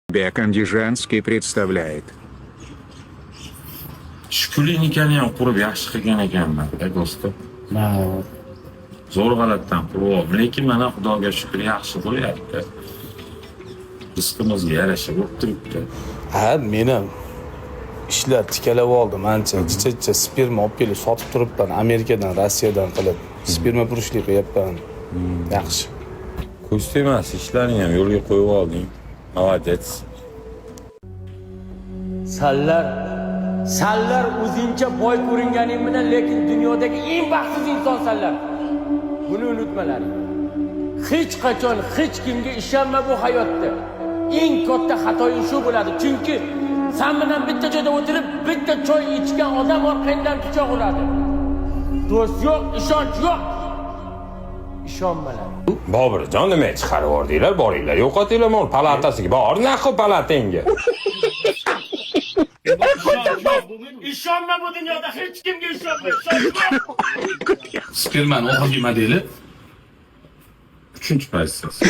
Беканди Женский представляет. Shu klinikani ham qurib yaxshi qilgan ekanman, do'stim. Zo'r g'alatdan qurib oldim, lekin mana Xudoga shukr yaxshi bo'lyapti. Rizqimizga yarasha bo'lib turibdi. Ha, meni ishlar tikalab oldim ancha. Chicha sperma olib kelib sotib turibman Amerikadan, Rossiyadan qilib. Sperma purushlik qilyapman. Yaxshi. Ko'st emas, ishlaring ham yo'lga qo'yib olding. Молодец. Sanlar o'zingcha boy ko'ringaning bilan, lekin dunyodagi eng baxtsiz insonsanlar. Buni unutmalaring. Hech qachon hech kimga ishonma bu hayotda. Eng katta xatoing shu bo'ladi. Chunki sen bilan bitta joyda o'tirib, bitta choy ichgan odam orqangdan pichoq uradi. Do'st yo'q, ishonch yo'q. Ishonmalar. Bobirjon, nima chiqarib yubordinglar? Boringlar, yo'qotinglar mol palatasiga. Bor naqi palatenga. İşanma bu dünyada hiç kimga ishonma. Spermani oxirgi modeli 3-pozitsiyasi.